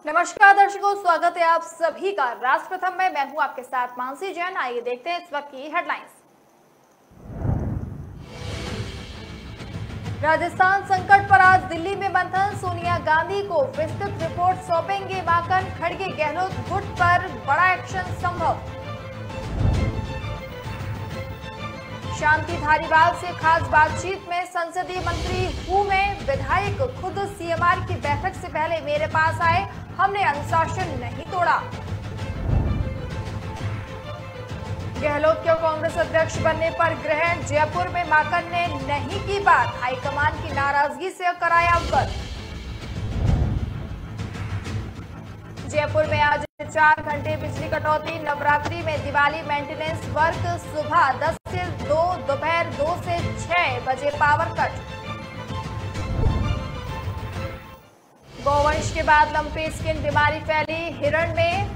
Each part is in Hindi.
नमस्कार दर्शकों, स्वागत है आप सभी का राष्ट्र प्रथम में। मैं हूं आपके साथ मानसी जैन। आइए देखते हैं इस वक्त की हेडलाइंस। राजस्थान संकट पर आज दिल्ली में मंथन, सोनिया गांधी को विस्तृत रिपोर्ट सौंपेंगे माकन, खड़गे गहलोत गुट पर बड़ा एक्शन संभव। शांति धारीवाल से खास बातचीत में संसदीय मंत्री हूं में विधायक खुद सीएमआर की बैठक से पहले मेरे पास आए, हमने अनुशासन नहीं तोड़ा। गहलोत को कांग्रेस अध्यक्ष बनने पर ग्रहण, जयपुर में माकन ने नहीं की बात, हाईकमान की नाराजगी से कराया अवगत। जयपुर में आज 4 घंटे बिजली कटौती, नवरात्रि में दिवाली मेंटेनेंस वर्क, सुबह 10 से 2, दोपहर 2 से 6 बजे पावर कट। गौवंश के बाद लंपी स्किन बीमारी फैली, हिरण में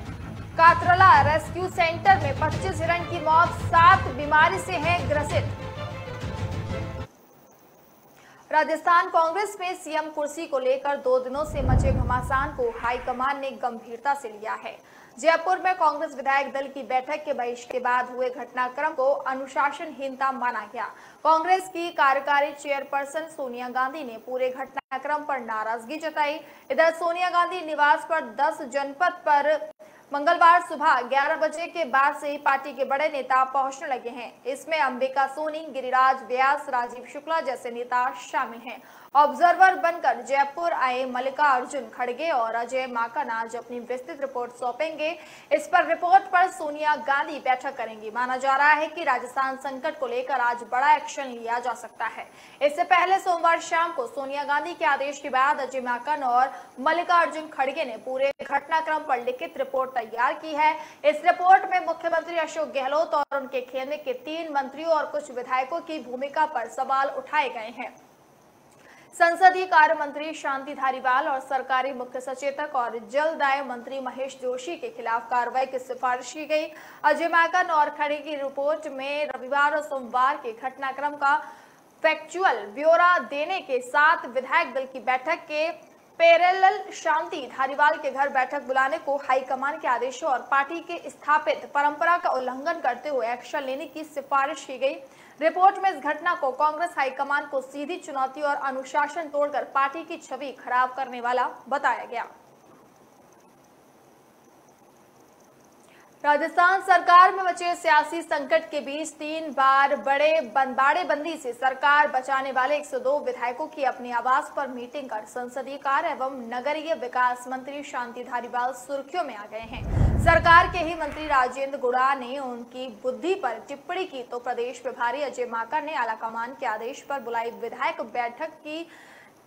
कातरला रेस्क्यू सेंटर में 25 हिरण की मौत, 7 बीमारी से हैं ग्रसित। राजस्थान कांग्रेस में सीएम कुर्सी को लेकर 2 दिनों से मचे घमासान को हाईकमान ने गंभीरता से लिया है। जयपुर में कांग्रेस विधायक दल की बैठक के बहिष्कार के बाद हुए घटनाक्रम को अनुशासनहीनता माना गया। कांग्रेस की कार्यकारी चेयरपर्सन सोनिया गांधी ने पूरे घटनाक्रम पर नाराजगी जताई। इधर सोनिया गांधी निवास पर 10 जनपद पर मंगलवार सुबह 11 बजे के बाद से ही पार्टी के बड़े नेता पहुंचने लगे हैं। इसमें अंबिका सोनी, गिरिराज व्यास, राजीव शुक्ला जैसे नेता शामिल हैं। ऑब्जर्वर बनकर जयपुर आए मल्लिकार्जुन खड़गे और अजय माकन आज अपनी विस्तृत रिपोर्ट सौंपेंगे। इस पर रिपोर्ट पर सोनिया गांधी बैठक करेंगी। माना जा रहा है कि राजस्थान संकट को लेकर आज बड़ा एक्शन लिया जा सकता है। इससे पहले सोमवार शाम को सोनिया गांधी के आदेश के बाद अजय माकन और मल्लिकार्जुन खड़गे ने पूरे घटनाक्रम पर लिखित रिपोर्ट तैयार की है। इस रिपोर्ट में मुख्यमंत्री अशोक गहलोत और उनके खेमे के 3 मंत्रियों और कुछ विधायकों की भूमिका पर सवाल उठाए गए हैं। संसदीय कार्य मंत्री शांति धारीवाल और सरकारी मुख्य सचेतक और जलदाय मंत्री महेश जोशी के खिलाफ कार्रवाई की सिफारिश की गई। अजय माकन और खड़गे की रिपोर्ट में रविवार और सोमवार के घटनाक्रम का फैक्चुअल ब्यौरा देने के साथ विधायक दल की बैठक के पैरेलल शांति धारीवाल के घर बैठक बुलाने को हाईकमान के आदेशों और पार्टी के स्थापित परंपरा का उल्लंघन करते हुए एक्शन लेने की सिफारिश की गई। रिपोर्ट में इस घटना को कांग्रेस हाईकमान को सीधी चुनौती और अनुशासन तोड़कर पार्टी की छवि खराब करने वाला बताया गया। राजस्थान सरकार में बचे सियासी संकट के बीच 3 बार बाड़ेबंदी से सरकार बचाने वाले 102 विधायकों की अपने आवास पर मीटिंग कर संसदीय कार्य एवं नगरीय विकास मंत्री शांति धारीवाल सुर्खियों में आ गए हैं। सरकार के ही मंत्री राजेंद्र गुड़ा ने उनकी बुद्धि पर टिप्पणी की तो प्रदेश प्रभारी अजय माकन ने आलाकमान के आदेश पर बुलाई विधायक बैठक की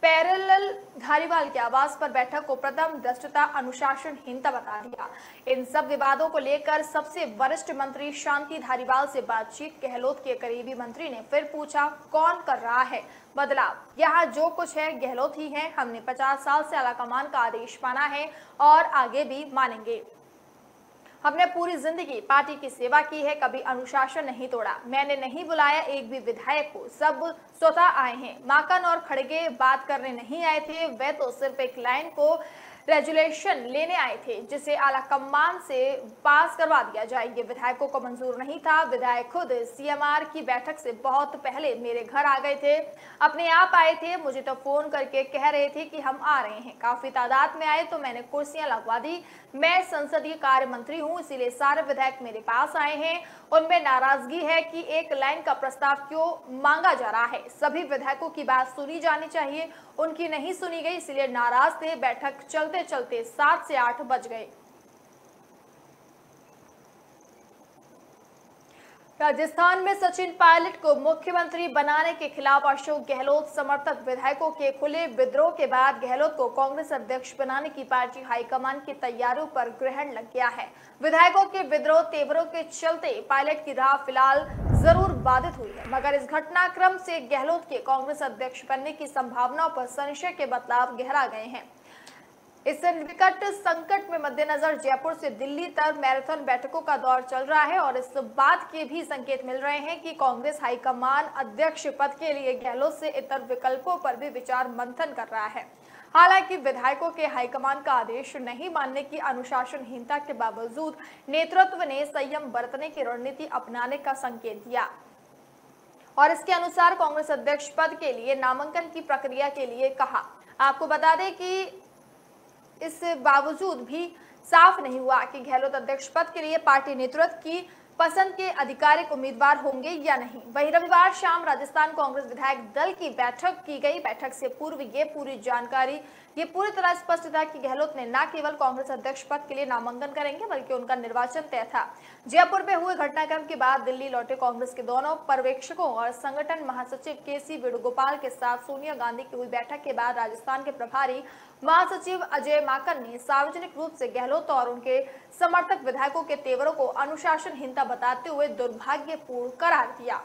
पैरेलल धारीवाल के आवास पर बैठक को प्रथम दृष्टता अनुशासनहीनता बता दिया। इन सब विवादों को लेकर सबसे वरिष्ठ मंत्री शांति धारीवाल से बातचीत, गहलोत के करीबी मंत्री ने फिर पूछा कौन कर रहा है बदलाव, यहाँ जो कुछ है गहलोत ही है। हमने 50 साल से आलाकमान का आदेश माना है और आगे भी मानेंगे। हमने पूरी जिंदगी पार्टी की सेवा की है, कभी अनुशासन नहीं तोड़ा। मैंने नहीं बुलाया एक भी विधायक को, सब स्वतः आए हैं। माकन और खड़गे बात करने नहीं आए थे, वे तो सिर्फ एक लाइन को रेजुलेशन लेने आए थे जिसे आलाकमान से पास करवा दिया जाए। ये विधायकों को मंजूर नहीं था। विधायक खुद सीएमआर की बैठक से बहुत पहले मेरे घर आ गए थे, अपने आप आए थे। मुझे तो फोन करके कह रहे थे कि हम आ रहे हैं। काफी तादाद में आए तो मैंने कुर्सियां लगवा दी। मैं संसदीय कार्य मंत्री हूं, इसीलिए सारे विधायक मेरे पास आए हैं। उनमें नाराजगी है कि एक लाइन का प्रस्ताव क्यों मांगा जा रहा है। सभी विधायकों की बात सुनी जानी चाहिए, उनकी नहीं सुनी गई, इसलिए नाराज थे। बैठक चलते चलते 7 से 8 बज गए। राजस्थान में सचिन पायलट को मुख्यमंत्री बनाने के खिलाफ अशोक गहलोत समर्थक विधायकों के खुले विद्रोह के बाद गहलोत को कांग्रेस अध्यक्ष बनाने की पार्टी हाईकमान की तैयारियों पर ग्रहण लग गया है। विधायकों के विद्रोह तेवरों के चलते पायलट की राह फिलहाल जरूर बाधित हुई है, मगर इस घटनाक्रम से गहलोत के कांग्रेस अध्यक्ष बनने की संभावनाओं पर संशय के बदलाव गहरा गए हैं। इस विकट संकट में मद्देनजर जयपुर से दिल्ली तक मैराथन बैठकों का दौर चल रहा है और इस बात के भी संकेत मिल रहे हैं कि कांग्रेस हाईकमान अध्यक्ष पद के लिए गहलोत से इतर विकल्पों पर भी विचार मंथन कर रहा है। हालांकि विधायकों के हाईकमान का आदेश नहीं मानने की अनुशासनहीनता के बावजूद नेतृत्व ने संयम बरतने की रणनीति अपनाने का संकेत दिया और इसके अनुसार कांग्रेस अध्यक्ष पद के लिए नामांकन की प्रक्रिया के लिए कहा। आपको बता दें कि इस बावजूद भी साफ नहीं हुआ कि गहलोत अध्यक्ष पद के लिए पार्टी नेतृत्व की पसंद के आधिकारिक उम्मीदवार होंगे या नहीं। वहीं रविवार शाम राजस्थान कांग्रेस विधायक दल की बैठक की गई। बैठक से पूर्व ये पूरी तरह स्पष्ट था कि गहलोत ने न केवल कांग्रेस अध्यक्ष पद के लिए नामांकन करेंगे बल्कि उनका निर्वाचन तय था। जयपुर में हुए घटनाक्रम के बाद दिल्ली लौटे कांग्रेस के दोनों पर्यवेक्षकों और संगठन महासचिव केसी वेणुगोपाल के साथ सोनिया गांधी की हुई बैठक के बाद राजस्थान के प्रभारी महासचिव अजय माकन ने सार्वजनिक रूप से गहलोत और उनके समर्थक विधायकों के तेवरों को अनुशासनहीनता बताते हुए दुर्भाग्यपूर्ण करार दिया।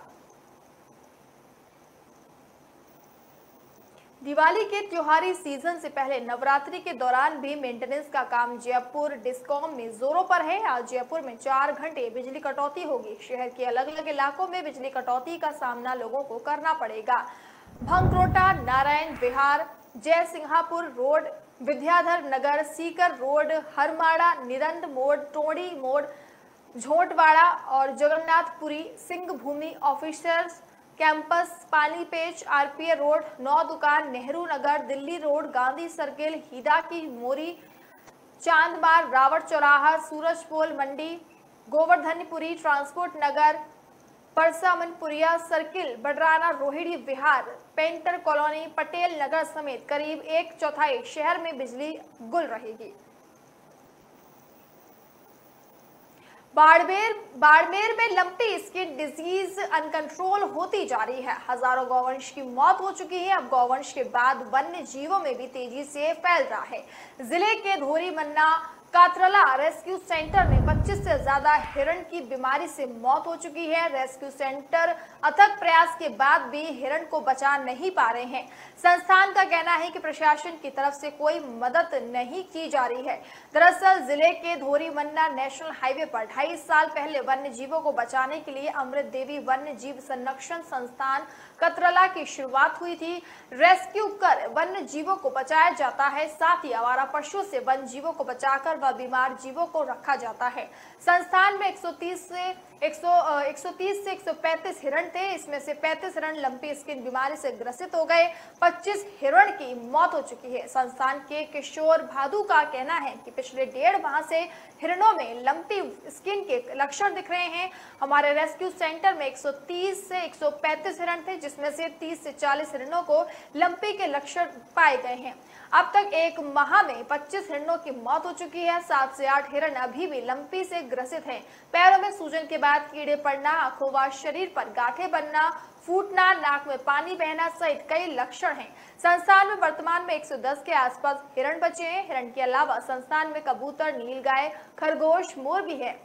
दिवाली के त्योहारी सीजन से पहले नवरात्रि के दौरान भी मेंटेनेंस का काम जयपुर डिस्कॉम में जोरों पर है। आज जयपुर में 4 घंटे बिजली कटौती होगी। शहर के अलग अलग इलाकों में बिजली कटौती का सामना लोगों को करना पड़ेगा। भंगरोटा, नारायण विहार, जय सिंहापुर रोड, विद्याधर नगर, सीकर रोड, हरमाड़ा, निरंद मोड़, टोड़ी मोड़, झोटवाड़ा और Jagannathpuri, Singh Bhumi, officers campus, Panipech, RPA road, 9 Dukan, Nehru Nagar, Delhi road, Gandhi circle, Hida की Mori, Chandbar, Rawat Chauraha, Surajpol Mandi, Govardhanpuri, transport Nagar, Parasmanpuriya circle, Badrana, Rohini Vihar, painter colony, Patel Nagar समेत करीब 1/4 शहर में बिजली गुल रहेगी। बाड़मेर में लंपी स्किन डिजीज अनकंट्रोल होती जा रही है। हजारों गौवंश की मौत हो चुकी है। अब गौवंश के बाद वन्य जीवों में भी तेजी से फैल रहा है। जिले के धोरी मन्ना कातरला रेस्क्यू सेंटर में 25 से ज्यादा हिरण की बीमारी से मौत हो चुकी है। रेस्क्यू सेंटर अथक प्रयास के बाद भी हिरण को बचा नहीं पा रहे हैं। संस्थान का कहना है कि प्रशासन की तरफ से कोई मदद नहीं की जा रही है। दरअसल जिले के धोरी मन्ना नेशनल हाईवे पर 2.5 साल पहले वन्य जीवों को बचाने के लिए अमृत देवी वन्य जीव संरक्षण संस्थान कतरला की शुरुआत हुई थी। रेस्क्यू कर वन्य जीवों को बचाया जाता है, साथ ही आवारा पशुओं से वन्य जीवों को बचाकर व बीमार जीवों को रखा जाता है। संस्थान में 130 से 135 हिरण थे। इसमें से 35 हिरण लंपी स्किन बीमारी से ग्रसित हो गए। 25 हिरण की मौत हो चुकी है। संस्थान के किशोर भादु का कहना है कि पिछले 1.5 माह से हिरणों में लंपी स्किन के लक्षण दिख रहे हैं। हमारे रेस्क्यू सेंटर में 130 से 135 हिरण थे, जिसमें से 30 से 40 हिरणों को लंपी के लक्षण पाए गए हैं। अब तक 1 माह में 25 हिरणों की मौत हो चुकी है। 7 से 8 हिरण अभी भी लंपी से ग्रसित हैं। पैरों में सूजन के बाद कीड़े पड़ना, आंखों व शरीर पर गांठें बनना, फूटना, नाक में पानी बहना सहित कई लक्षण हैं। संस्थान में वर्तमान में 110 के आसपास हिरण बचे हैं। हिरण के अलावा संस्थान में कबूतर, नीलगाय, खरगोश, मोर भी है।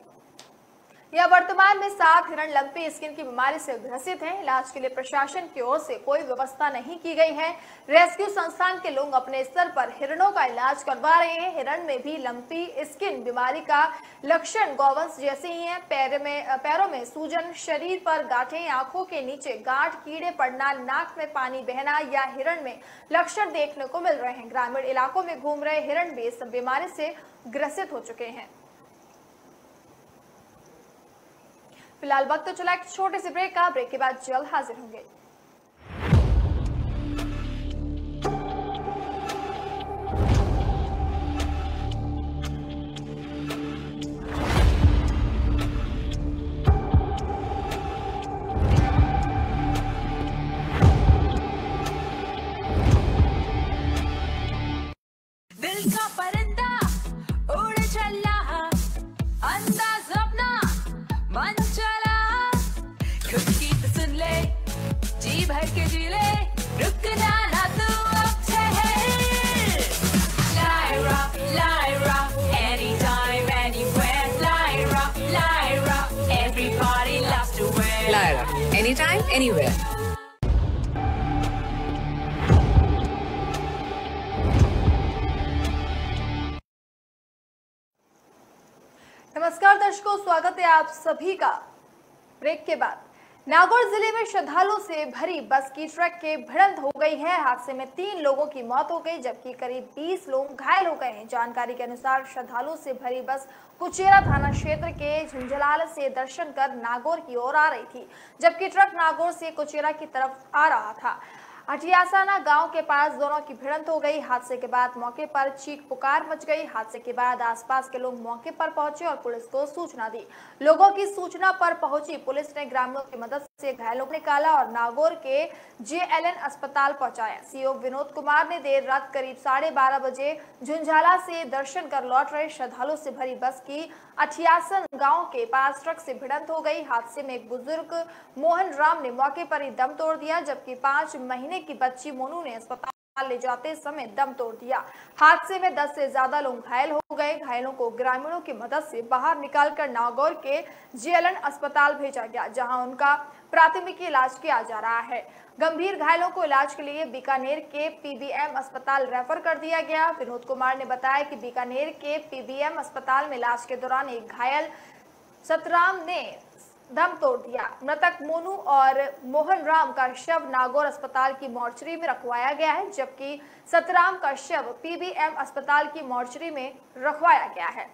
यह वर्तमान में 7 हिरण लंपी स्किन की बीमारी से ग्रसित हैं। इलाज के लिए प्रशासन की ओर से कोई व्यवस्था नहीं की गई है। रेस्क्यू संस्थान के लोग अपने स्तर पर हिरणों का इलाज करवा रहे हैं। हिरण में भी लंपी स्किन बीमारी का लक्षण गौवंश जैसे ही है। पैरों में सूजन, शरीर पर गांठें, आंखों के नीचे गांठ, कीड़े पड़ना, नाक में पानी बहना या हिरण में लक्षण देखने को मिल रहे हैं। ग्रामीण इलाकों में घूम रहे हिरण भी इस बीमारी से ग्रसित हो चुके हैं। फिलहाल वक्त तो चला एक छोटे से ब्रेक का। ब्रेक के बाद जल्द हाजिर होंगे। दिल का परिंदा उड़ चला, अंदाज अपना मन चला, खुद की तो सुन ले, जी भर के जी ले, रुक जाना तू अब ठहर। Lyra, anytime, anywhere. Lyra, everybody loves to wear. Lyra, anytime, anywhere. नमस्कार दर्शकों, स्वागत है आप सभी का ब्रेक के बाद। नागौर जिले में श्रद्धालुओं से भरी बस की ट्रक के भिड़ंत हो गई है। हादसे में 3 लोगों की मौत हो गई जबकि करीब 20 लोग घायल हो गए हैं। जानकारी के अनुसार श्रद्धालुओं से भरी बस कुचेरा थाना क्षेत्र के झुंझलाल से दर्शन कर नागौर की ओर आ रही थी, जबकि ट्रक नागौर से कुचेरा की तरफ आ रहा था। अटियासाना गांव के पास दोनों की भिड़ंत हो गई। हादसे के बाद मौके पर चीख पुकार मच गई। हादसे के बाद आसपास के लोग मौके पर पहुंचे और पुलिस को सूचना दी। लोगों की सूचना पर पहुंची पुलिस ने ग्रामीणों की मदद से घायलों को निकाला और नागौर के जेएलएन अस्पताल पहुंचाया। सीओ विनोद कुमार ने देर रात करीब 12:30 बजे झुंझाला से दर्शन कर लौट रहे श्रद्धालुओं से भरी बस की अठियासन गांव के पास ट्रक से भिड़ंत हो गई। हादसे में एक बुजुर्ग मोहन राम ने मौके पर ही दम तोड़ दिया, जबकि 5 महीने की बच्ची मोनू ने अस्पताल ले जाते समय दम तोड़ दिया। हादसे में 10 से ज्यादा लोग घायल हो गए। घायलों को ग्रामीणों की मदद से बाहर निकालकर नागौर के जेएलएन अस्पताल भेजा गया, जहां उनका प्राथमिक इलाज किया जा रहा है। गंभीर घायलों को इलाज के लिए बीकानेर के पीबीएम अस्पताल रेफर कर दिया गया। विनोद कुमार ने बताया कि बीकानेर के पीबीएम अस्पताल में इलाज के दौरान एक घायल सतराम ने दम तोड़ दिया। मृतक मोनू और मोहन राम का शव नागौर अस्पताल की मोर्चरी में रखवाया गया है, जबकि सतराम का शव पीबीएम अस्पताल की मोर्चरी में रखवाया गया है।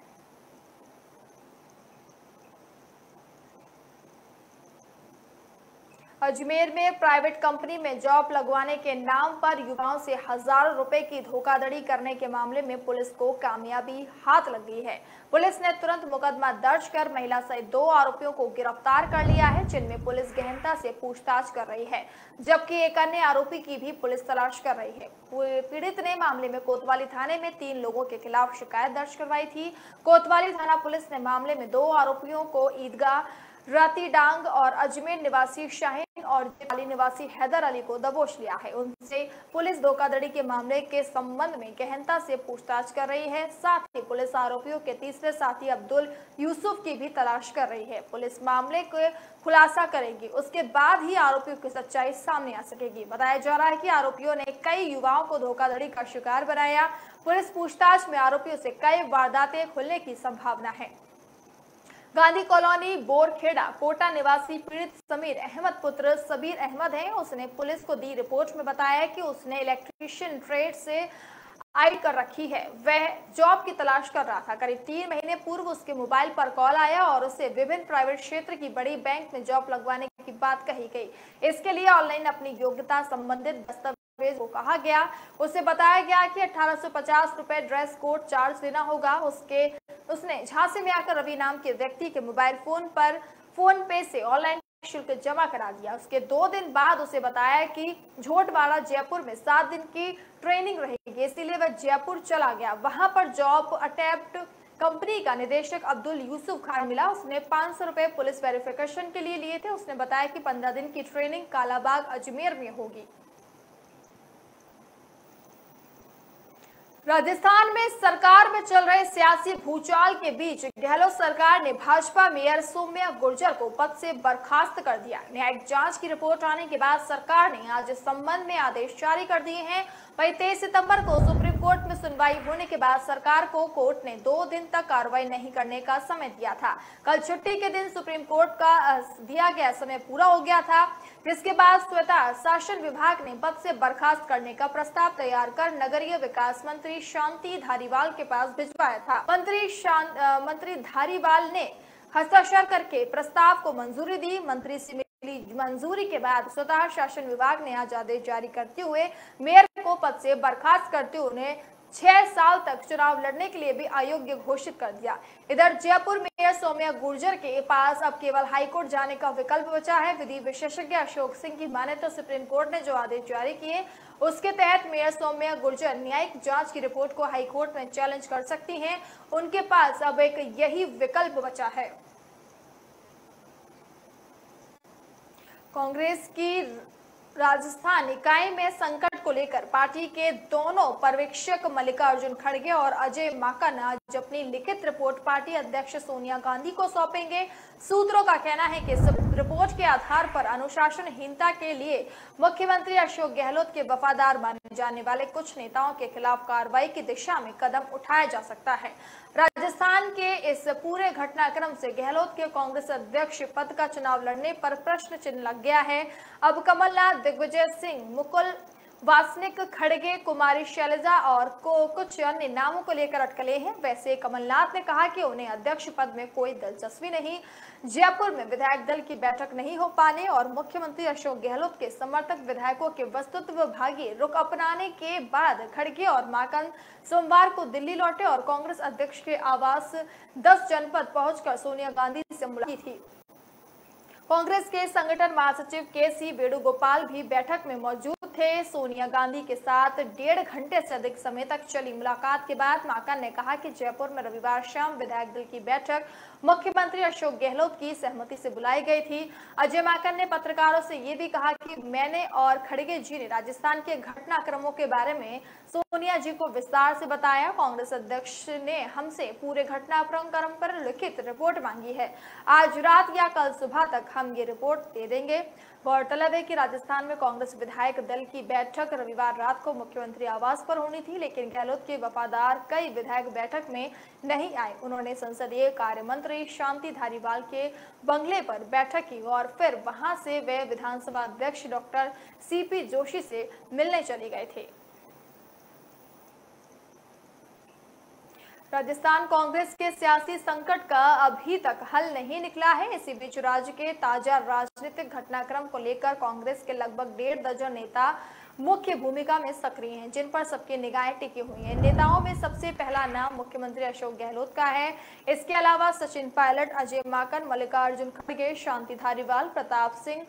अजमेर में प्राइवेट कंपनी में जॉब लगवाने के नाम पर युवाओं से हजारों रुपए की धोखाधड़ी करने के मामले में पुलिस को कामयाबी हाथ लग गई है। पुलिस ने तुरंत मुकदमा दर्ज कर महिला सहित 2 आरोपियों को गिरफ्तार कर लिया है, जिनमें पुलिस गहनता से पूछताछ कर रही है, जबकि एक अन्य आरोपी की भी पुलिस तलाश कर रही है। पीड़ित ने मामले में कोतवाली थाने में 3 लोगों के खिलाफ शिकायत दर्ज करवाई थी। कोतवाली थाना पुलिस ने मामले में 2 आरोपियों को ईदगाह राती डांग और अजमेर निवासी शाहीन और जेपाली निवासी हैदर अली को दबोच लिया है। उनसे पुलिस धोखाधड़ी के मामले के संबंध में गहनता से पूछताछ कर रही है। साथ ही पुलिस आरोपियों के तीसरे साथी अब्दुल यूसुफ की भी तलाश कर रही है। पुलिस मामले को खुलासा करेगी, उसके बाद ही आरोपियों की सच्चाई सामने आ सकेगी। बताया जा रहा है कि आरोपियों ने कई युवाओं को धोखाधड़ी का शिकार बनाया। पुलिस पूछताछ में आरोपियों से कई वारदातें खुलने की संभावना है। गांधी कॉलोनी बोरखेड़ा कोटा निवासी पीड़ित समीर अहमद पुत्र सबीर अहमद है। उसने पुलिस को दी रिपोर्ट में बताया कि उसने इलेक्ट्रीशियन ट्रेड से आई कर रखी है। वह जॉब की तलाश कर रहा था। करीब 3 महीने पूर्व उसके मोबाइल पर कॉल आया और उसे विभिन्न प्राइवेट क्षेत्र की बड़ी बैंक में जॉब लगवाने की बात कही गई। इसके लिए ऑनलाइन अपनी योग्यता संबंधित दस्तावेज को कहा गया। उसे बताया गया कि 1850 रुपए ड्रेस कोड चार्ज देना होगा। उसने झांसी में आकर रवि नाम के व्यक्ति के मोबाइल फोन पर फोन पे से ऑनलाइन शुल्क जमा करा दिया। उसके 2 दिन बाद उसे बताया कि झोटवाड़ा जयपुर में 7 दिन की ट्रेनिंग रहेगी, इसीलिए वह जयपुर चला गया। वहां पर जॉब अटेम्प्ट कंपनी का निदेशक अब्दुल यूसुफ खान मिला। उसने 500 रुपए पुलिस वेरिफिकेशन के लिए लिए थे। उसने बताया कि 15 दिन की ट्रेनिंग कालाबाग अजमेर में होगी। राजस्थान में सरकार में चल रहे सियासी भूचाल के बीच गहलोत सरकार ने भाजपा मेयर सौम्या गुर्जर को पद से बर्खास्त कर दिया। न्यायिक जांच की रिपोर्ट आने के बाद सरकार ने आज इस संबंध में आदेश जारी कर दिए हैं। वहीं 23 सितंबर को सुप्रीम कोर्ट में सुनवाई होने के बाद सरकार को कोर्ट ने 2 दिन तक कार्रवाई नहीं करने का समय दिया था। कल छुट्टी के दिन सुप्रीम कोर्ट का दिया गया समय पूरा हो गया था, जिसके बाद स्वतः शासन विभाग ने पद से बर्खास्त करने का प्रस्ताव तैयार कर नगरीय विकास मंत्री शांति धारीवाल के पास भिजवाया था। मंत्री धारीवाल ने हस्ताक्षर करके प्रस्ताव को मंजूरी दी। मंत्री से मिली मंजूरी के बाद स्वतः शासन विभाग ने आज आदेश जारी करते हुए मेयर को पद से बर्खास्त करते हुए उन्हें 6 साल तक चुनाव लड़ने के लिए भी अयोग्य घोषित कर दिया। इधर जयपुर मेयर सौम्या गुर्जर के पास अब केवल हाईकोर्ट जाने का विकल्प बचा है। विधि विशेषज्ञ अशोक सिंह की माने तो सुप्रीम कोर्ट ने जो आदेश जारी किए उसके तहत मेयर सौम्या गुर्जर न्यायिक जांच की रिपोर्ट को हाईकोर्ट में चैलेंज कर सकती हैं। उनके पास अब एक यही विकल्प बचा है। कांग्रेस की राजस्थान इकाई में संकट को लेकर पार्टी के दोनों पर्यवेक्षक मल्लिकार्जुन खड़गे और अजय माकन आज अपनी लिखित रिपोर्ट पार्टी अध्यक्ष सोनिया गांधी को सौंपेंगे। सूत्रों का कहना है कि इस रिपोर्ट के आधार पर अनुशासनहीनता के लिए मुख्यमंत्री अशोक गहलोत के वफादार माने जाने वाले कुछ नेताओं के खिलाफ कार्रवाई की दिशा में कदम उठाया जा सकता है। राजस्थान के इस पूरे घटनाक्रम से गहलोत के कांग्रेस अध्यक्ष पद का चुनाव लड़ने पर प्रश्न चिन्ह लग गया है। अब कमलनाथ, दिग्विजय सिंह, मुकुल वासनिक, खड़गे, कुमारी शैलजा और कुछ अन्य नामों को लेकर अटकले हैं। वैसे कमलनाथ ने कहा कि उन्हें अध्यक्ष पद में कोई दिलचस्पी नहीं। जयपुर में विधायक दल की बैठक नहीं हो पाने और मुख्यमंत्री अशोक गहलोत के समर्थक विधायकों के वस्तुत्व भागी रुख अपनाने के बाद खड़गे और माकन सोमवार को दिल्ली लौटे और कांग्रेस अध्यक्ष के आवास 10 जनपद पहुंचकर सोनिया गांधी से मुलाकात की थी। कांग्रेस के संगठन महासचिव के.सी. वेणुगोपाल भी बैठक में मौजूद थे। सोनिया गांधी के साथ 1.5 घंटे से अधिक समय तक चली मुलाकात के बाद माकन ने कहा कि जयपुर में रविवार शाम विधायक दल की बैठक मुख्यमंत्री अशोक गहलोत की सहमति से बुलाई गई थी। अजय माकन ने पत्रकारों से ये भी कहा कि मैंने और खड़गे जी ने राजस्थान के घटनाक्रमों के बारे में सोनिया जी को विस्तार से बताया। कांग्रेस अध्यक्ष ने हमसे पूरे घटनाक्रम पर लिखित रिपोर्ट मांगी है। आज रात या कल सुबह तक हम ये रिपोर्ट दे देंगे। गौरतलब है कि राजस्थान में कांग्रेस विधायक दल की बैठक रविवार रात को मुख्यमंत्री आवास पर होनी थी, लेकिन गहलोत के वफादार कई विधायक बैठक में नहीं आए। उन्होंने संसदीय कार्य मंत्री शांति धारीवाल के बंगले पर बैठक की और फिर वहां से वे विधानसभा अध्यक्ष डॉक्टर सीपी जोशी से मिलने चले गए थे। राजस्थान कांग्रेस के सियासी संकट का अभी तक हल नहीं निकला है। इसी बीच राज्य के ताजा राजनीतिक घटनाक्रम को लेकर कांग्रेस के लगभग 1.5 दर्जन नेता मुख्य भूमिका में सक्रिय हैं, जिन पर सबकी निगाहें टिकी हुई हैं। नेताओं में सबसे पहला नाम मुख्यमंत्री अशोक गहलोत का है। इसके अलावा सचिन पायलट, अजय माकन, मल्लिकार्जुन खड़गे, शांति धारीवाल, प्रताप सिंह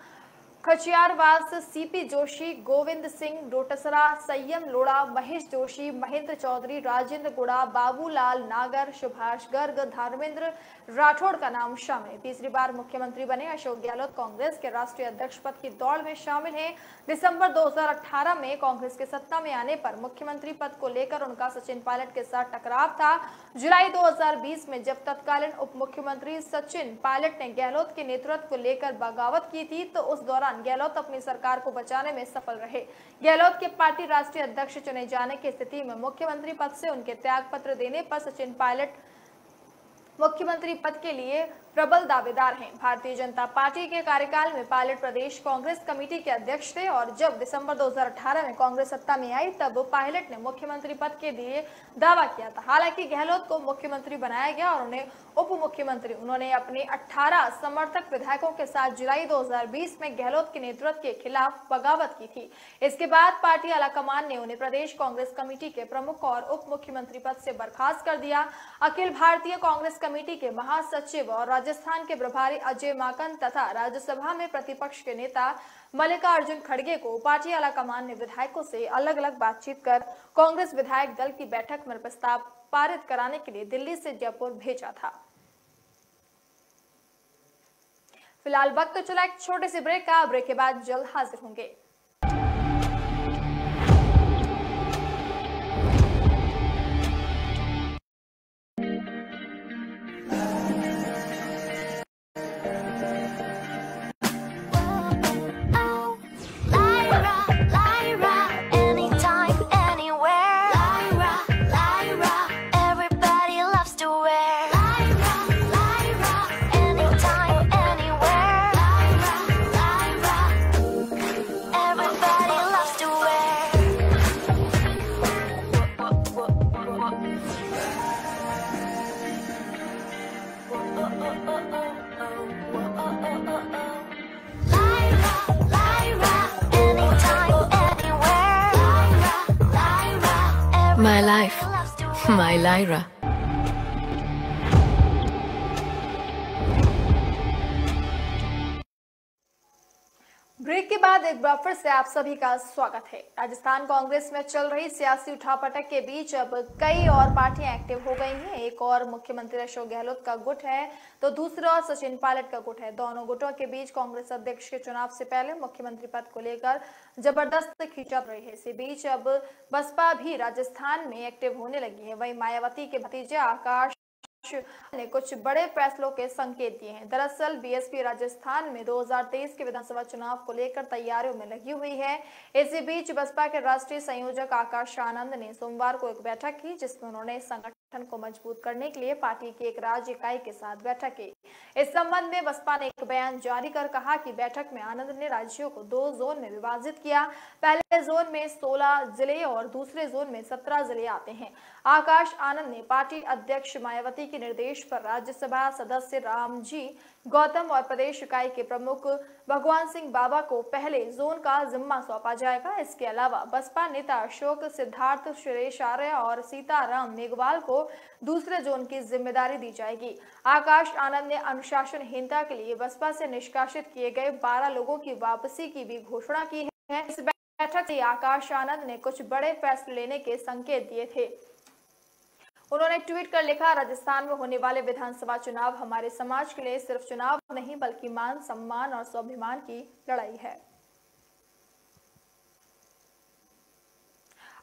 खचियारवास, सीपी जोशी, गोविंद सिंह डोटासरा, संयम लोढ़ा, महेश जोशी, महेंद्र चौधरी, राजेंद्र गुड़ा, बाबूलाल नागर, सुभाष गर्ग, धर्मेंद्र राठौड़ का नाम शामिल है। तीसरी बार मुख्यमंत्री बने अशोक गहलोत कांग्रेस के राष्ट्रीय अध्यक्ष पद की दौड़ में शामिल हैं। दिसंबर 2018 में कांग्रेस के सत्ता में आने पर मुख्यमंत्री पद को लेकर उनका सचिन पायलट के साथ टकराव था। जुलाई 2020 में जब तत्कालीन उप मुख्यमंत्री सचिन पायलट ने गहलोत के नेतृत्व को लेकर बगावत की थी, तो उस दौरान गहलोत अपनी सरकार को बचाने में सफल रहे। गहलोत के पार्टी राष्ट्रीय अध्यक्ष चुने जाने की स्थिति में मुख्यमंत्री पद से उनके त्याग पत्र देने पर सचिन पायलट मुख्यमंत्री पद के लिए प्रबल दावेदार हैं। भारतीय जनता पार्टी के कार्यकाल में पायलट प्रदेश कांग्रेस कमेटी के अध्यक्ष थे और जब दिसंबर 2018 में कांग्रेस सत्ता में आई तब पायलट ने मुख्यमंत्री पद के लिए दावा किया था। हालांकि गहलोत को मुख्यमंत्री बनाया गया और उन्हें उप मुख्यमंत्री। उन्होंने अपने 18 समर्थक विधायकों के साथ जुलाई 2020 में गहलोत के नेतृत्व के खिलाफ बगावत की थी। इसके बाद पार्टी आलाकमान ने उन्हें प्रदेश कांग्रेस कमेटी के प्रमुख और उप मुख्यमंत्री पद से बर्खास्त कर दिया। अखिल भारतीय कांग्रेस कमेटी के महासचिव और राजस्थान के प्रभारी अजय माकन तथा राज्यसभा में प्रतिपक्ष के नेता मल्लिकार्जुन खड़गे को पार्टी आलाकमान ने विधायकों से अलग अलग बातचीत कर कांग्रेस विधायक दल की बैठक में प्रस्ताव पारित कराने के लिए दिल्ली से जयपुर भेजा था। फिलहाल वक्त तो चला एक छोटे से ब्रेक का। ब्रेक के बाद जल्द हाजिर होंगे। My life, my Lyra. Break के बाद एक बार फिर से आप सभी का स्वागत है। राजस्थान कांग्रेस में चल रही सियासी उठापटक के बीच अब कई और पार्टियां एक्टिव हो गई हैं। एक और मुख्यमंत्री अशोक गहलोत का गुट है तो दूसरा और सचिन पायलट का गुट है। दोनों गुटों के बीच कांग्रेस अध्यक्ष के चुनाव से पहले मुख्यमंत्री पद को लेकर जबरदस्त खींचतान रही है। इसी बीच अब बसपा भी राजस्थान में एक्टिव होने लगी है। वहीं मायावती के भतीजे आकाश ने कुछ बड़े फैसलों के संकेत दिए हैं। दरअसल बीएसपी राजस्थान में 2023 के विधानसभा चुनाव को लेकर तैयारियों में लगी हुई है। इसी बीच बसपा के राष्ट्रीय संयोजक आकाश आनंद ने सोमवार को एक बैठक की जिसमें उन्होंने संगठन को मजबूत करने के लिए पार्टी की एक राज्य इकाई के साथ बैठक की। इस संबंध में बसपा ने एक बयान जारी कर कहा कि बैठक में आनंद ने राज्यों को 2 जोन में विभाजित किया। पहले जोन में 16 जिले और दूसरे जोन में 17 जिले आते हैं। आकाश आनंद ने पार्टी अध्यक्ष मायावती के निर्देश पर राज्यसभा सदस्य रामजी गौतम और प्रदेश इकाई के प्रमुख भगवान सिंह बाबा को पहले जोन का जिम्मा सौंपा जाएगा। इसके अलावा बसपा नेता अशोक सिद्धार्थ सुरेश आर्य और सीताराम मेघवाल को दूसरे जोन की जिम्मेदारी दी जाएगी। आकाश आनंद ने अनुशासनहीनता के लिए बसपा से निष्कासित किए गए 12 लोगों की वापसी की भी घोषणा की है। इस बैठक से आकाश आनंद ने कुछ बड़े फैसले लेने के संकेत दिए थे। उन्होंने ट्वीट कर लिखा, राजस्थान में होने वाले विधानसभा चुनाव हमारे समाज के लिए सिर्फ चुनाव नहीं बल्कि मान, सम्मान और स्वाभिमान की लड़ाई है।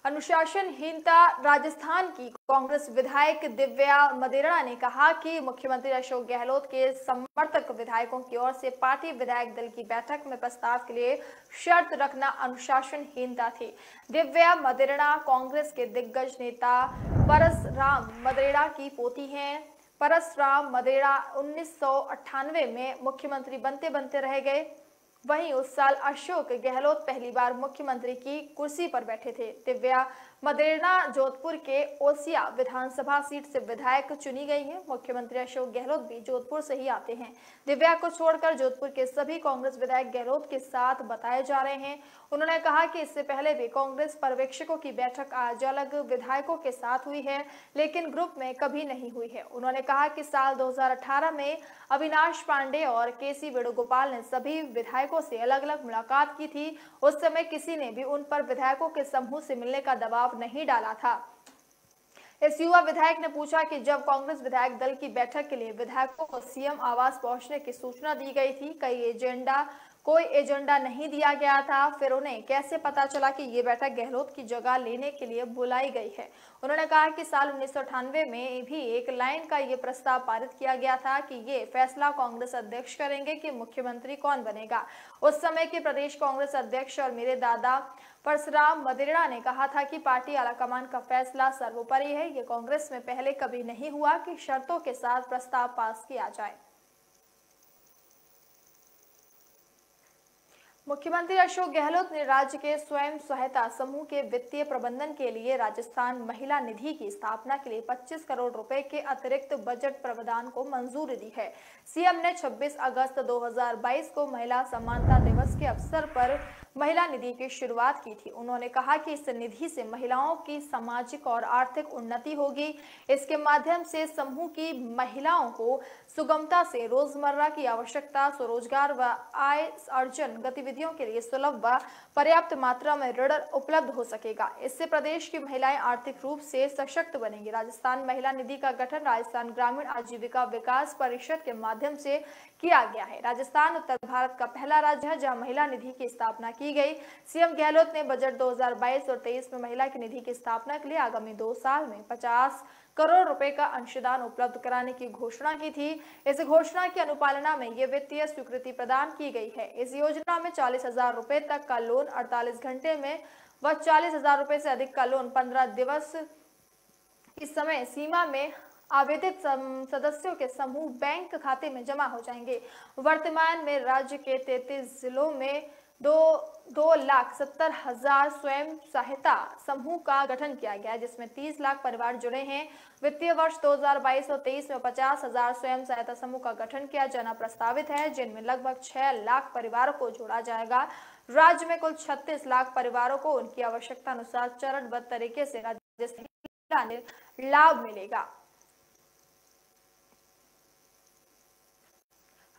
अनुशासनहीनता राजस्थान की कांग्रेस विधायक दिव्या मदेरणा ने कहा कि मुख्यमंत्री अशोक गहलोत के समर्थक विधायकों की ओर से पार्टी विधायक दल की बैठक में प्रस्ताव के लिए शर्त रखना अनुशासनहीनता थी। दिव्या मदेरणा कांग्रेस के दिग्गज नेता परसराम मदेरणा की पोती हैं। परसराम मदेरणा 1998 में मुख्यमंत्री बनते बनते रह गए। वहीं उस साल अशोक गहलोत पहली बार मुख्यमंत्री की कुर्सी पर बैठे थे। दिव्या मदेरणा जोधपुर के ओसिया विधानसभा सीट से विधायक चुनी गई है। मुख्यमंत्री अशोक गहलोत भी जोधपुर से ही आते हैं। दिव्या को छोड़कर जोधपुर के सभी कांग्रेस विधायक गहलोत के साथ बताए जा रहे हैं। उन्होंने कहा कि इससे पहले भी कांग्रेस पर्यवेक्षकों की बैठक आज अलग विधायकों के साथ हुई है, लेकिन ग्रुप में कभी नहीं हुई है। उन्होंने कहा कि साल 2018 में अविनाश पांडे और केसी वेणुगोपाल ने सभी विधायकों से अलग अलग मुलाकात की थी। उस समय किसी ने भी उन पर विधायकों के समूह से मिलने का दबाव नहीं डाला था। इस युवा विधायक ने पूछा कि जब कांग्रेस विधायक दल की बैठक के लिए विधायकों को सीएम आवास पहुंचने की सूचना दी गई थी, कोई एजेंडा नहीं दिया गया था, फिर उन्हें कैसे पता चला कि ये बैठक गहलोत की जगह लेने के लिए बुलाई गई है। उन्होंने कहा कि साल 1998 में भी एक लाइन का ये प्रस्ताव पारित किया गया था कि ये फैसला कांग्रेस अध्यक्ष करेंगे कि मुख्यमंत्री कौन बनेगा। उस समय के प्रदेश कांग्रेस अध्यक्ष और मेरे दादा परसराम मदेरणा ने कहा था कि पार्टी आलाकमान का फैसला सर्वोपरि है। ये कांग्रेस में पहले कभी नहीं हुआ कि शर्तों के साथ प्रस्ताव पास किया जाए। मुख्यमंत्री अशोक गहलोत ने राज्य के स्वयं सहायता समूह के वित्तीय प्रबंधन के लिए राजस्थान महिला निधि की स्थापना के लिए 25 करोड़ रुपए के अतिरिक्त बजट प्रावधान को मंजूरी दी है। सीएम ने 26 अगस्त 2022 को महिला समानता दिवस के अवसर पर महिला निधि की शुरुआत की थी। उन्होंने कहा कि इस निधि से महिलाओं की सामाजिक और आर्थिक उन्नति होगी। इसके माध्यम से समूह की महिलाओं को सुगमता से रोजमर्रा की आवश्यकता, स्वरोजगार व आय अर्जन गतिविधियों के लिए सुलभ व पर्याप्त मात्रा में ऋण उपलब्ध हो सकेगा। इससे प्रदेश की महिलाएं आर्थिक रूप से सशक्त बनेंगी। राजस्थान महिला निधि का गठन राजस्थान ग्रामीण आजीविका विकास परिषद के माध्यम से किया गया है। राजस्थान उत्तर भारत का पहला राज्य है जहां महिला निधि की स्थापना की गई। सीएम गहलोत ने बजट 2022 और 23 में महिला की निधि की स्थापना के लिए आगामी 2 साल में 50 करोड़ रुपए का अंशदान उपलब्ध कराने की घोषणा की थी। इस घोषणा की अनुपालना में ये वित्तीय स्वीकृति प्रदान की गई है। इस योजना में 40,000 रुपए तक का लोन 48 घंटे में व 40,000 रुपए से अधिक का लोन 15 दिवस की समय सीमा में आवेदित सदस्यों के समूह बैंक खाते में जमा हो जाएंगे। वर्तमान में राज्य के 33 जिलों में 2,70,000 स्वयं सहायता समूह का गठन किया गया है, जिसमें 30 लाख परिवार जुड़े हैं। वित्तीय वर्ष 2022 और 23 में 50,000 स्वयं सहायता समूह का गठन किया जाना प्रस्तावित है, जिनमें लगभग 6 लाख परिवारों को जोड़ा जाएगा। राज्य में कुल 36 लाख परिवारों को उनकी आवश्यकता अनुसार चरणबद्ध तरीके से राज्य लाभ मिलेगा।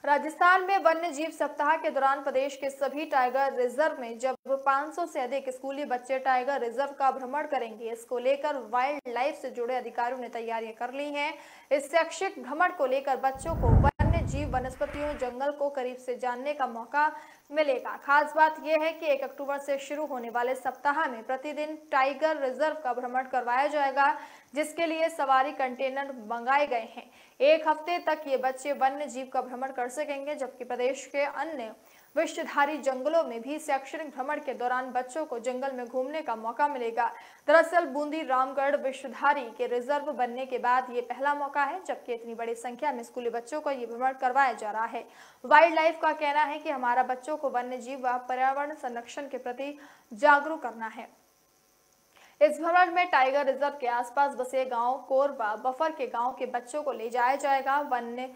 राजस्थान में वन्य जीव सप्ताह के दौरान प्रदेश के सभी टाइगर रिजर्व में जब 500 से अधिक स्कूली बच्चे टाइगर रिजर्व का भ्रमण करेंगे, इसको लेकर वाइल्ड लाइफ से जुड़े अधिकारियों ने तैयारियां कर ली हैं। इस शैक्षिक भ्रमण को लेकर बच्चों को वन्य जीव, वनस्पतियों, जंगल को करीब से जानने का मौका मिलेगा। खास बात यह है कि 1 अक्टूबर से शुरू होने वाले सप्ताह में प्रतिदिन टाइगर रिजर्व का भ्रमण करवाया जाएगा, जिसके लिए सवारी कंटेनर मंगाए गए हैं। 1 हफ्ते तक ये बच्चे वन्य जीव का भ्रमण कर सकेंगे, जबकि प्रदेश के अन्य विषधारी जंगलों में भी शैक्षणिक भ्रमण के दौरान बच्चों को जंगल में घूमने का मौका मिलेगा। दरअसल बूंदी रामगढ़ विषधारी के रिजर्व बनने के बाद ये पहला मौका है जबकि इतनी बड़ी संख्या में स्कूली बच्चों को ये भ्रमण करवाया जा रहा है। वाइल्ड लाइफ का कहना है कि हमारा बच्चों को वन्य जीव व पर्यावरण संरक्षण के प्रति जागरूक करना है। इस भ्रमण में टाइगर रिजर्व के आसपास बसे गांव कोरबा बफर के गांव के बच्चों को ले जाया जाएगा। वन्य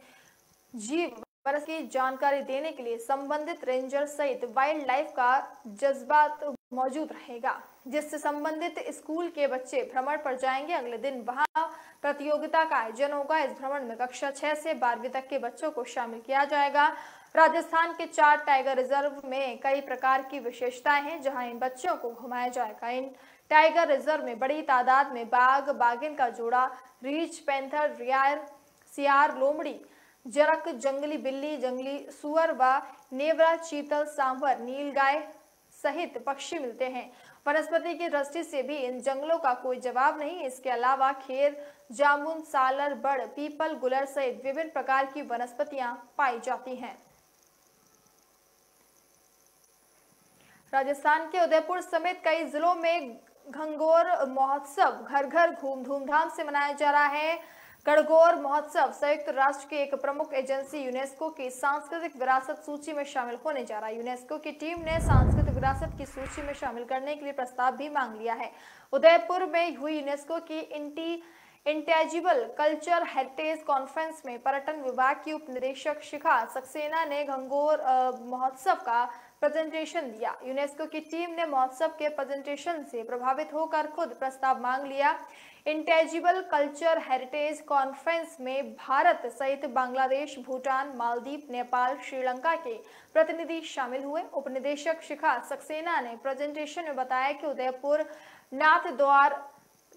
जीव बरस की जानकारी देने के लिए संबंधित रेंजर सहित वाइल्ड लाइफ का जज्बात मौजूद रहेगा, जिससे संबंधित स्कूल के बच्चे भ्रमण पर जाएंगे। अगले दिन वहां प्रतियोगिता का आयोजन होगा। इस भ्रमण में कक्षा 6 से 12वीं तक के बच्चों को शामिल किया जाएगा। राजस्थान के 4 टाइगर रिजर्व में कई प्रकार की विशेषताएं हैं जहां इन बच्चों को घुमाया जाएगा। इन टाइगर रिजर्व में बड़ी तादाद में बाघ, बाघिन का जोड़ा, रीछ, पैंथर, रियार, सियार, लोमड़ी, जरक, जंगली बिल्ली, जंगली सुअर व नेवरा, चीतल, सांभर, नीलगाय सहित पक्षी मिलते हैं। वनस्पति की दृष्टि से भी इन जंगलों का कोई जवाब नहीं। इसके अलावा खेर, जामुन, सालर, बड़, पीपल, गुलर सहित विभिन्न प्रकार की वनस्पतियां पाई जाती हैं। राजस्थान के उदयपुर समेत कई जिलों में घंगोर महोत्सव घर घर धूमधाम से मनाया जा रहा है। गणगौर महोत्सव संयुक्त राष्ट्र की एक प्रमुख एजेंसी यूनेस्को की सांस्कृतिक विरासत सूची में शामिल होने जा रहा है। यूनेस्को की टीम ने सांस्कृतिक विरासत की सूची में शामिल करने के लिए प्रस्ताव भी मांग लिया है। उदयपुर में हुई यूनेस्को की इंटेजिबल कल्चर हेरिटेज कॉन्फ्रेंस में पर्यटन विभाग की उप निदेशक शिखा सक्सेना ने घंगोर महोत्सव का प्रेजेंटेशन दिया। यूनेस्को की टीम ने महोत्सव के प्रेजेंटेशन से प्रभावित होकर खुद प्रस्ताव मांग लिया। इंटेजिबल कल्चर हेरिटेज कॉन्फ्रेंस में भारत सहित बांग्लादेश, भूटान, मालदीव, नेपाल, श्रीलंका के प्रतिनिधि शामिल हुए। उपनिदेशक शिखा सक्सेना ने प्रेजेंटेशन में बताया कि उदयपुर, नाथद्वार,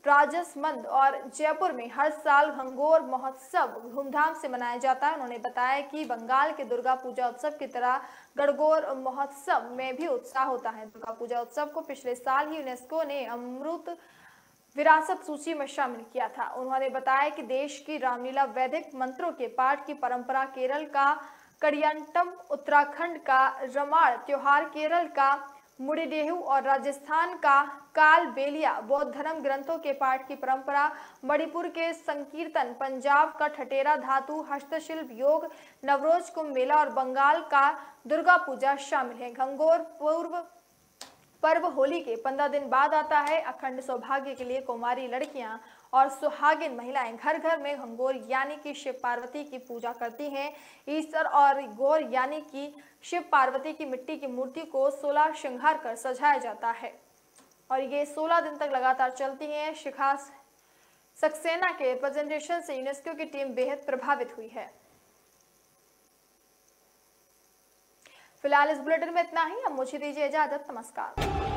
राजसमंद और जयपुर में हर साल घंगोर महोत्सव धूमधाम से मनाया जाता है। उन्होंने बताया कि बंगाल के दुर्गा पूजा उत्सव की तरह गणगौर महोत्सव में भी उत्साह होता है। दुर्गा पूजा उत्सव को पिछले साल ही यूनेस्को ने अमृत विरासत सूची में शामिल किया था। उन्होंने बताया कि देश की रामलीला वैदिक मंत्रों के पाठ की परंपरा, केरल का कड़ियंटम, उत्तराखंड का रमाड़ त्योहार, केरल का मुड़ीडेहू और राजस्थान का काल बेलिया बौद्ध धर्म ग्रंथों के पाठ की परंपरा, मणिपुर के संकीर्तन, पंजाब का ठटेरा धातु, हस्तशिल्प, योग, नवरोज, कुंभ मेला और बंगाल का दुर्गा पूजा शामिल है। घंगोर पर्व होली के 15 दिन बाद आता है। अखंड सौभाग्य के लिए कुमारी लड़कियां और सुहागिन महिलाएं घर घर में घंगोर यानी कि शिव पार्वती की पूजा करती हैं। ईस्टर और गौर यानी कि शिव पार्वती की मिट्टी की मूर्ति को 16 श्रृंगार कर सजाया जाता है और ये 16 दिन तक लगातार चलती हैं। शिखा सक्सेना के प्रेजेंटेशन से यूनेस्को की टीम बेहद प्रभावित हुई है। फिलहाल इस बुलेटिन में इतना ही। अब मुझे दीजिए इजाजत। नमस्कार।